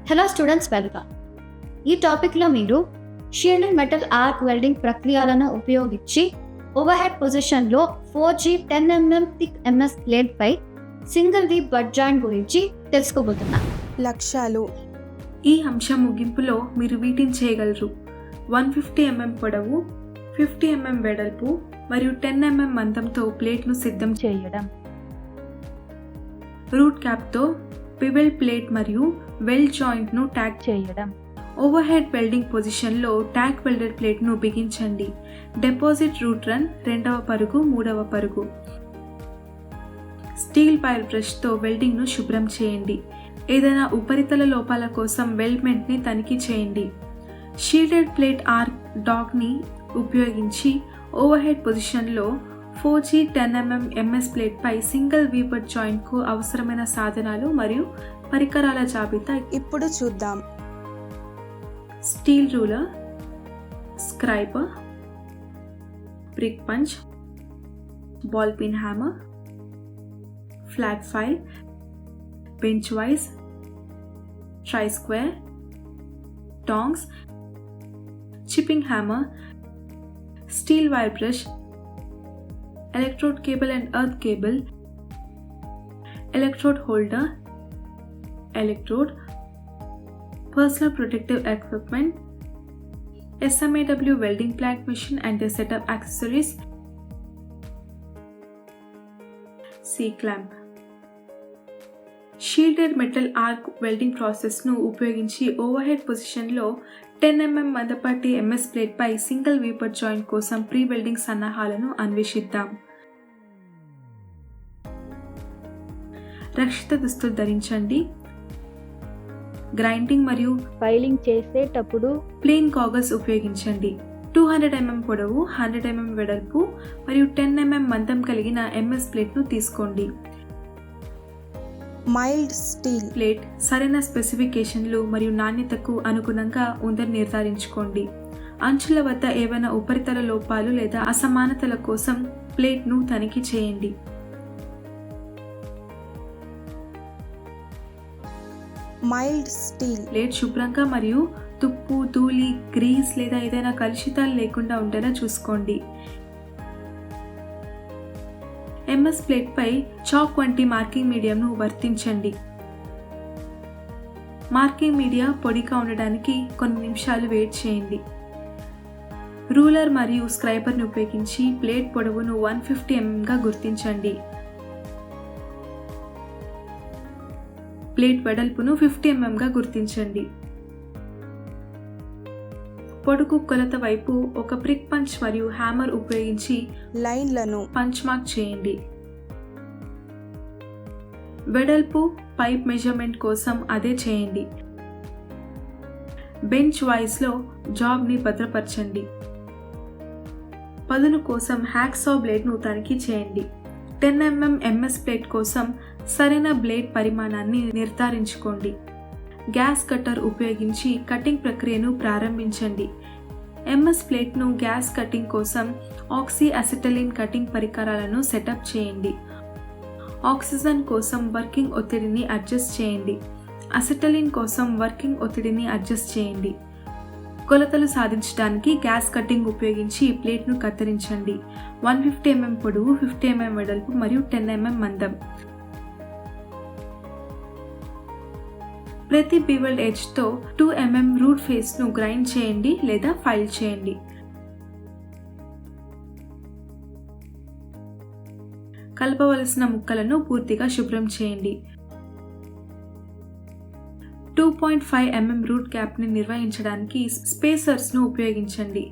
Hello students, welcome. ఈ టాపిక్లో మీరు షీల్డ్ మెటల్ ఆర్క్ వెల్డింగ్ ప్రక్రియలను ఉపయోగించి ఓవర్హెడ్ పొజిషన్లో 4G 10mm థిక్ MS ప్లేట్పై సింగిల్ వీప్ బట్ జాయింట్ గురించి తెలుసుకోబోతున్నారు. లక్ష్యాలు. ఈ అంశం ముగింపులో మీరు వీటిని చేయగలరు: 150 mm పొడవు, 50 mm వెడల్పు మరియు 10 mm మందంతో ప్లేట్ను సిద్ధం చేయడం. రూట్ క్యాప్తో పివెల్ ప్లేట్ మరియు వెల్డ్ జాయింట్ను ట్యాగ్ చేయడం. ఓవర్హెడ్ వెల్డింగ్ పొజిషన్లో ట్యాగ్ వెల్డెడ్ ప్లేట్ను బిగించండి. డిపాజిట్ రూట్ రన్ 2వ పరుగు, 3వ పరుగు. స్టీల్ వైర్ బ్రష్తో వెల్డింగ్ను శుభ్రం చేయండి. ఏదైనా ఉపరితల లోపాల కోసం వెల్డ్మెంట్ని తనిఖీ చేయండి. షీల్డెడ్ ప్లేట్ ఆర్క్ డాగ్ని ఉపయోగించి ఓవర్హెడ్ పొజిషన్లో 4G 10mm MS ప్లేట్పై సింగిల్ వీపర్ జాయింట్కు అవసరమైన సాధనాలు మరియు పరికరాల జాబితా ఇప్పుడు చూద్దాం. Steel ruler, scriber, prick punch, ball peen hammer, flat file, bench vice, try square, tongs, chipping hammer, steel wire brush, electrode cable and earth cable, electrode holder, electrode, personal protective equipment, SMAW welding plank machine and their setup accessories, C-clamp. Shielded metal arc welding ప్రాసెస్ను ఉపయోగించి overhead పొజిషన్లో 10 mm మందపాటి MS ప్లేట్పై single వీపర్ joint కోసం pre welding సన్నాహాలను అన్వేషిద్దాం. రక్షిత దుస్తులు ధరించండి. Grinding మరియు filing చేసేటప్పుడు ప్లేన్ గాగల్స్ ఉపయోగించండి. 200 mm పొడవు, 100 mm వెడల్పు మరియు 10 mm మందం కలిగిన MS ప్లేట్ను తీసుకోండి. మైల్డ్ స్టీల్ ప్లేట్ సరైన స్పెసిఫికేషన్లు మరియు నాణ్యతకు అనుగుణంగా ఉందని నిర్ధారించుకోండి. అంచుల వద్ద ఏవైనా ఉపరితల లోపాలు లేదా అసమానతల కోసం ప్లేట్ను తనిఖీ చేయండి. మైల్డ్ స్టీల్ ప్లేట్ శుభ్రంగా మరియు తుప్పు, ధూళి, గ్రీస్ లేదా ఏదైనా కలుషితాలు లేకుండా ఉండేలా చూసుకోండి. MS ప్లేట్పై చాక్ వంటి మార్కింగ్ మీడియంను వర్తించండి. మార్కింగ్ మీడియా పొడిగా ఉండడానికి కొన్ని నిమిషాలు వెయిట్ చేయండి. రూలర్ మరియు స్క్రైబర్ని ఉపయోగించి ప్లేట్ పొడవును 150 mm గుర్తించండి. ప్లేట్ వెడల్పును 50 mm గుర్తించండి. పొడుగు కొలత వైపు ఒక బ్రిక్ పంచ్ మరియు హ్యామర్ ఉపయోగించి లైన్లను పంచ్ మార్క్ చేయండి. వెడల్పు పైప్ మెజర్మెంట్ కోసం అదే చేయండి. బెంచ్ వైజ్లో జాబ్ని భద్రపరచండి. పదును కోసం హ్యాక్సా బ్లేడ్ను తనిఖీ చేయండి. 10 mm MS ప్లేట్ కోసం సరైన బ్లేడ్ పరిమాణాన్ని నిర్ధారించుకోండి. గ్యాస్ కట్టర్ ఉపయోగించి కటింగ్ ప్రక్రియను ప్రారంభించండి. MS ప్లేట్ను గ్యాస్ కటింగ్ కోసం ఆక్సీ అసిటలిన్ కటింగ్ పరికరాలను సెటప్ చేయండి. ఆక్సిజన్ కోసం వర్కింగ్ ఒత్తిడిని అడ్జస్ట్ చేయండి. అసిటలిన్ కోసం వర్కింగ్ ఒత్తిడిని అడ్జస్ట్ చేయండి. కొలతలు సాధించడానికి గ్యాస్ కటింగ్ ఉపయోగించి ప్లేట్ను కత్తిరించండి. 150 mm పొడవు, 50 mm వెడల్పు మరియు 10 mm మందం. ప్రతి బివెల్డ్ ఎడ్జ్తో 2 mm రూట్ ఫేస్ను గ్రైండ్ చేయండి లేదా ఫైల్ చేయండి. కలపవలసిన ముక్కలను పూర్తిగా శుభ్రం చేయండి. 2.5 mm రూట్ క్యాప్ని నిర్వహించడానికి స్పేసర్స్ను ఉపయోగించండి.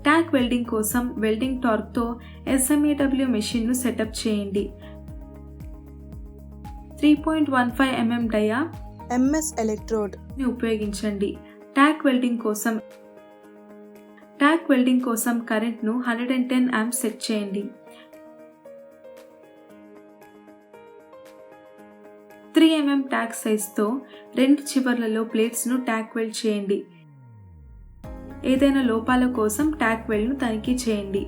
ట్యాగ్ వెల్డింగ్ కోసం వెల్డింగ్ టార్క్తో SMAW మెషిన్ను సెటప్ చేయండి. 3.15 mm డయా MS ఎలక్ట్రోడ్ ని ఉపయోగించండి. ట్యాగ్ వెల్డింగ్ కోసం కరెంట్ను 110 amps సెట్ చేయండి. 3 mm ట్యాగ్ సైజ్తో 2 చివర్లలో ప్లేట్స్ను ట్యాగ్ వెల్డ్ చేయండి. ఏదైనా లోపాల కోసం ట్యాగ్ వెల్డ్ను తనిఖీ చేయండి.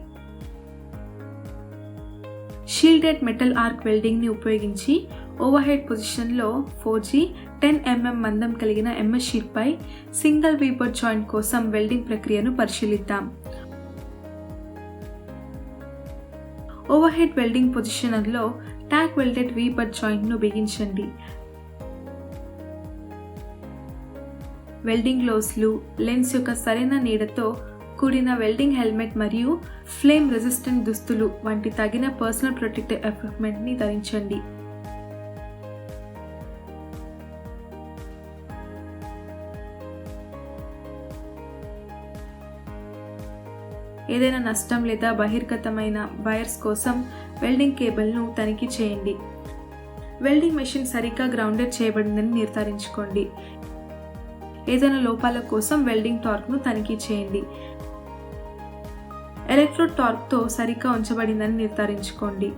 షీల్డెడ్ మెటల్ ఆర్క్ వెల్డింగ్ని ఉపయోగించి ఓవర్ హెడ్ పొజిషన్లో 4G 10mm మందం కలిగిన MS షీట్పై సింగిల్ వీబర్ జాయింట్ కోసం వెల్డింగ్ ప్రక్రియను పరిశీలిద్దాం. ఓవర్ హెడ్ వెల్డింగ్ పొజిషనర్లో టాక్ వెల్డెడ్ వీబర్ జాయింట్ను బిగించండి. వెల్డింగ్ గ్లోవ్స్లు, లెన్స్ యొక్క సరైన నీడతో కూడిన వెల్డింగ్ హెల్మెట్ మరియు ఫ్లేమ్ రెసిస్టెంట్ దుస్తులు వంటి తగిన పర్సనల్ ప్రొటెక్టివ్ ఎక్విప్మెంట్ని ధరించండి. ఏదైనా నష్టం లేదా బహిర్గతమైన వైర్స్ కోసం వెల్డింగ్ కేబుల్ను తనిఖీ చేయండి. వెల్డింగ్ మెషిన్ సరిగ్గా గ్రౌండెడ్ చేయబడిందని నిర్ధారించుకోండి. ఏదైనా లోపాల కోసం వెల్డింగ్ టార్క్ను తనిఖీ చేయండి. ఎలక్ట్రోడ్ టార్క్తో సరిగ్గా ఉంచబడిందని నిర్ధారించుకోండి.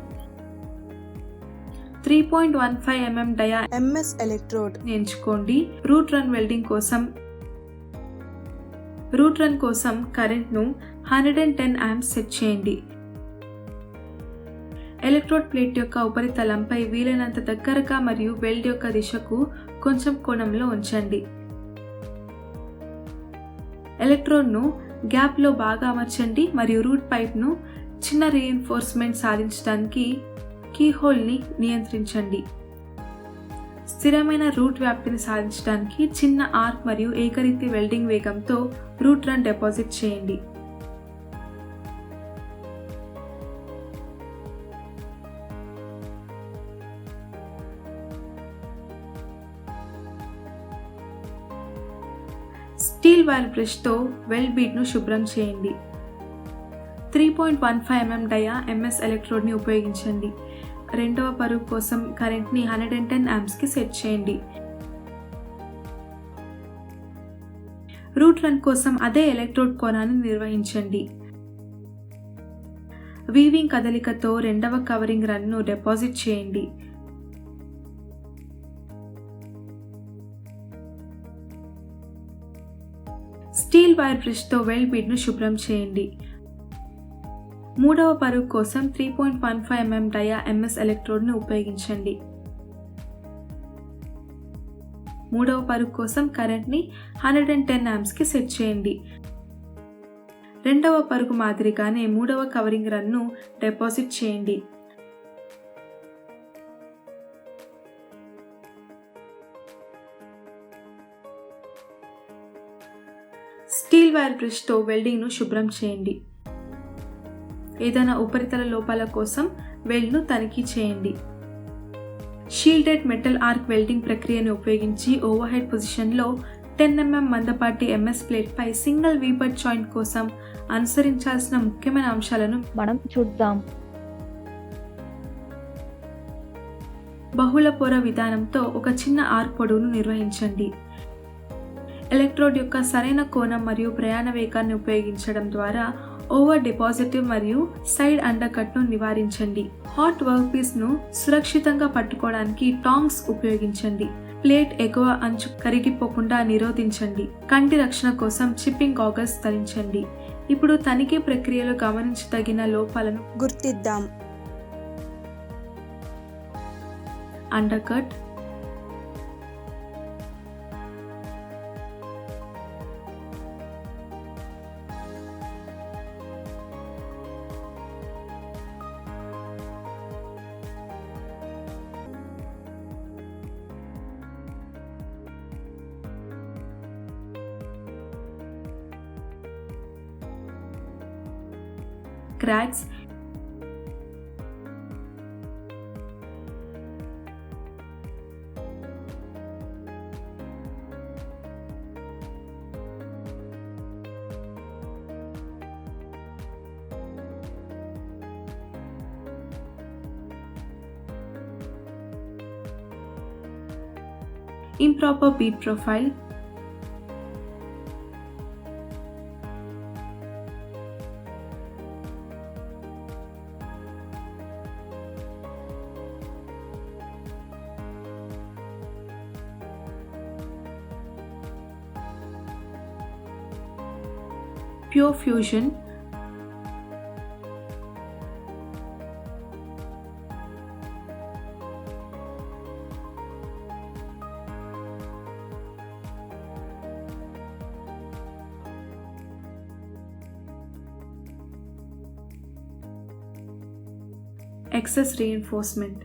3.15 mm డయా MS ఎలక్ట్రోడ్ ఎంచుకోండి. రూట్ రన్ కోసం కరెంట్ను 110 amps సెట్ చేయండి. ఎలక్ట్రోడ్ ప్లేట్ యొక్క ఉపరితలంపై వీలైనంత దగ్గరగా మరియు వెల్డ్ యొక్క దిశకు కొంచెం కోణంలో ఉంచండి. ఎలక్ట్రోడ్ను గ్యాప్లో బాగా అమర్చండి మరియు రూట్ పైప్ను చిన్న రీఎన్ఫోర్స్మెంట్ సాధించడానికి కీహోల్ని నియంత్రించండి. స్థిరమైన రూట్ వ్యాప్తిని సాధించడానికి చిన్న ఆర్క్ మరియు ఏకరీతి వెల్డింగ్ వేగంతో రూట్ రన్ డిపాజిట్ చేయండి. స్టీల్ వైర్ బ్రష్తో వెల్డ్ బీడ్ను శుభ్రం చేయండి. 3.15 mm డయా MS ఎలక్ట్రోడ్ని ఉపయోగించండి. రెండవ పరుగు కోసం కరెంట్ని 110 amps సెట్ చేయండి. రూట్ రన్ కోసం అదే ఎలక్ట్రోడ్ కోణాన్ని నిర్వహించండి. వీవింగ్ కదలికతో రెండవ కవరింగ్ రన్ను డిపాజిట్ చేయండి. స్టీల్ వైర్ బ్రష్తో వెల్డ్ బీడ్ను శుభ్రం చేయండి. మూడవ పరుగు కోసం 3.15 mm డయా MS ఎలక్ట్రోడ్ను ఉపయోగించండి. మూడవ పరుగు కోసం కరెంట్ని 110 amps సెట్ చేయండి. రెండవ పరుగు మాదిరిగానే మూడవ కవరింగ్ రన్ను డిపాజిట్ చేయండి. స్టీల్ వైర్ బ్రష్తో వెల్డింగ్ను శుభ్రం చేయండి. ఏదైనా ఉపరితల లోపాల కోసం వెల్డ్ను తనిఖీ చేయండి. షీల్డెడ్ మెటల్ ఆర్క్ వెల్డింగ్ ప్రక్రియను ఉపయోగించి ఓవర్ హెడ్ పొజిషన్లో 10 mm మందపాటి MS ప్లేట్పై సింగిల్ వీబర్ జాయింట్ కోసం అనుసరించాల్సిన ముఖ్యమైన అంశాలను మనం చూద్దాం. బహుళ పొర విధానంతో ఒక చిన్న ఆర్క్ పొడవును నిర్వహించండి. ఎలక్ట్రోడ్ యొక్క సరైన కోణం మరియు ప్రయాణ వేగాన్ని ఉపయోగించడం ద్వారా ఓవర్ డిపాజిటివ్ మరియు సైడ్ అండర్ కట్ను నివారించండి. హాట్ వర్క్ పీస్ను సురక్షితంగా పట్టుకోవడానికి టాంగ్స్ ఉపయోగించండి. ప్లేట్ ఎగువ అంచు కరిగిపోకుండా నిరోధించండి. కంటి రక్షణ కోసం చిప్పింగ్ గాగల్స్ ధరించండి. ఇప్పుడు తనిఖీ ప్రక్రియలో గమనించదగిన లోపాలను గుర్తిద్దాం. Undercut, cracks, improper bead profile, pure fusion, excess reinforcement.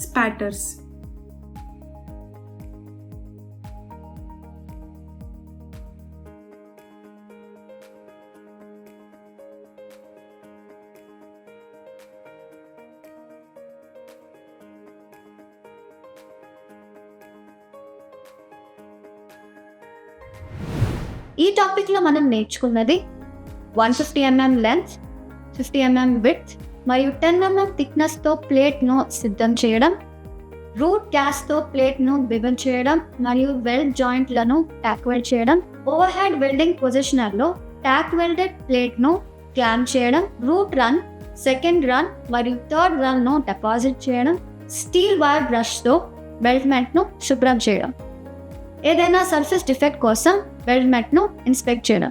Spatters. ఈ టాపిక్లో మనం నేర్చుకున్నది 150 mm లెంత్, 50 mm విడ్త్ మరియు 10 mm థిక్నెస్తో ప్లేట్ను సిద్ధం చేయడం, రూట్ గ్యాస్తో ప్లేట్ను బిబెల్ చేయడం మరియు వెల్డ్ జాయింట్లను ట్యాక్ వెల్డ్ చేయడం, ఓవర్ హెడ్ వెల్డింగ్ పొజిషనర్లో ట్యాక్ వెల్డెడ్ ప్లేట్ను క్లాంప్ చేయడం, రూట్ రన్, సెకండ్ రన్ మరియు థర్డ్ రన్ను డిపాజిట్ చేయడం, స్టీల్ వైర్ బ్రష్తో వెల్డ్మెంట్ను శుభ్రం చేయడం, ఏదైనా సర్ఫేస్ డిఫెక్ట్ కోసం వెల్డ్మెంట్ను ఇన్స్పెక్ట్ చేయడం.